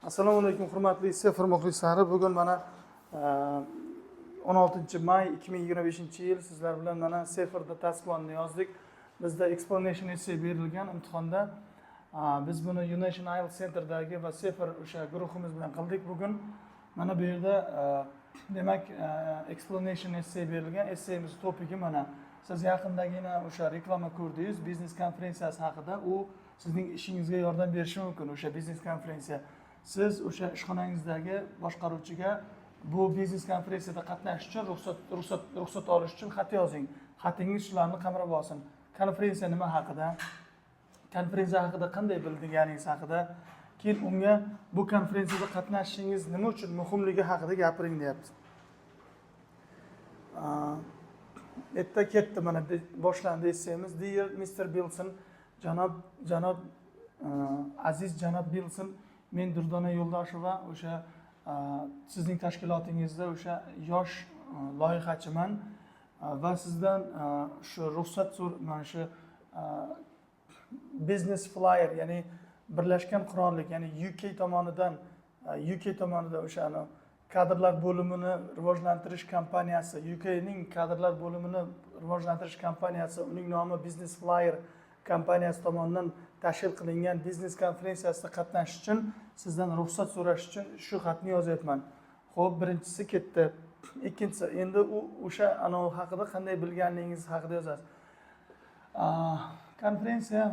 Assalomu alaykum hurmatli Sefer muxlislari. Bugun mana 16 may 2025-yil sizlar bilan mana Seferda tasdiqlonni yozdik. Bizda explanation essay berilgan imtihonda biz buni Unation IELTS Centerdagi va Sefer o'sha guruhimiz bilan qildik. Bugun mana bu yerda demak explanation essay berilgan. Essayimiz topigi mana siz yaqindagina o'sha reklama ko'rdingiz, biznes konferensiyasi haqida. U sizning ishingizga yordam berishi mumkin o'sha biznes konferensiya. Siz o'sha ishxonangizdagi boshqaruvchiga bu biznes konferensiyada qatnashish uchun ruxsat olish uchun xat yozing. Xatingiz shularni qamrab olsin. Konferensiya nima haqida? Konferensiya haqida qanday bilganingiz haqida, keyin unga bu konferensiyada qatnashishingiz nima uchun muhimligi haqida gapiring deyapti. Erta ketdi mana boshlandi essayimiz. Dear Mr. Bilson, janob aziz janob Bilson, men Durdona Yo'ldosheva, o'sha sizning tashkilotingizda o'sha yosh loyihachiman va sizdan shu ruxsat mana shu business flyer, ya'ni Birlashgan Qirollik, ya'ni UK tomonidan o'sha kadrlar bo'limini rivojlantirish kompaniyasi, UK ning kadrlar bo'limini rivojlantirish kompaniyasi, uning nomi Business Flyer kompaniyasi tomonidan tashkil qilingan biznes konferensiyasida qatnashish uchun sizdan ruxsat so'rash uchun shu xatni yozyapman. Xo'p, birinchisi ketdi. Ikkinchisi, endi o'sha haqida qanday bilganingiz haqida yozasiz. Konferensiya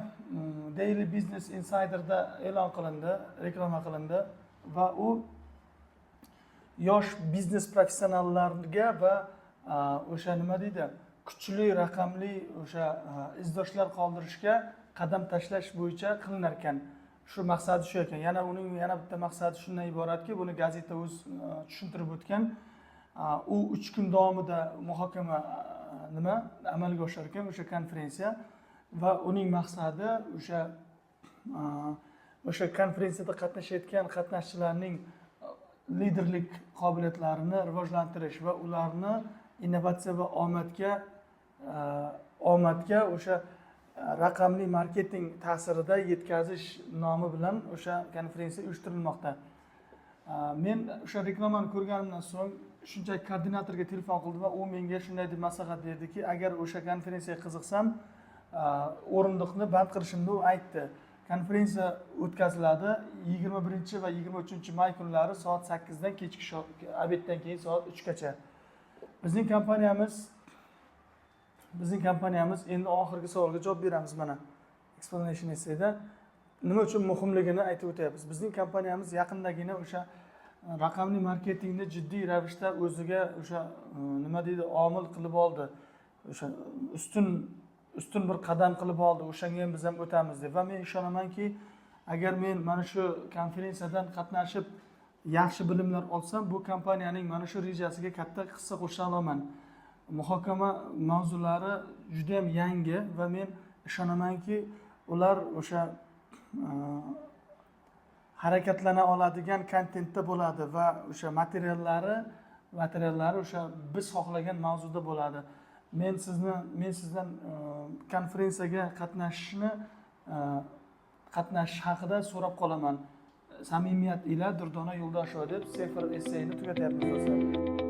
Daily Business Insider'da e'lon qilindi, reklama qilindi va u yosh biznes professionallarga va o'sha nima deydi, kuchli raqamli o'sha izdoshlar qoldirishga qadam tashlash bo'yicha qilinar ekan. Shu maqsadi shu ekan. Uning yana bitta maqsadi shundan iboratki, buni gazeta o'z tushuntirib o'tgan. U 3 kun davomida muhokama amalga oshirar ekan o'sha konferensiya va uning maqsadi o'sha konferensiyada qatnashayotgan qatnashchilarning liderlik qobiliyatlarini rivojlantirish va ularni innovatsiya va omadga o'sha raqamli marketing ta'sirida yetkazish nomi bilan o'sha konferensiya uyushtirilmoqda. Men o'sha reklamani ko'rganimdan so'ng shunchaki koordinatorga telefon qildim va u menga shunday deb maslahat berdiki, agar o'sha konferensiyaga qiziqsam, o'rindiqni band qilishimni u aytdi. Konferensiya o'tkaziladi 21 va 23 may kunlari soat 8 dan kechki obeddan keyin soat 3 gacha. Bizning kompaniyamiz endi oxirgi savolga javob beramiz mana explanation essayda. Nima uchun muhimligini aytib o'tyapmiz. Bizning kompaniyamiz yaqindagina o'sha raqamli marketingni jiddiy ravishda o'ziga o'sha nima deydi, omil qilib oldi. O'sha ustun bir qadam qilib oldi. O'shanga ham biz ham o'tamiz deb. Va men ishonamanki, agar men mana shu konferensiyadan qatnashib yaxshi bilimlar olsam, bu kompaniyaning mana shu rejasiga katta hissa qo'sha olaman. Muhokama mavzulari juda ham yangi va men ishonamanki, ular o'sha harakatlana oladigan kontentda bo'ladi va o'sha materiallari o'sha biz xohlagan mavzuda bo'ladi. Men sizdan konferensiyaga qatnashish haqida so'rab qolaman. Samimiyat ila Durdona Yo'ldosheva deb Sefer essayini tugatyapmiz do'stlar.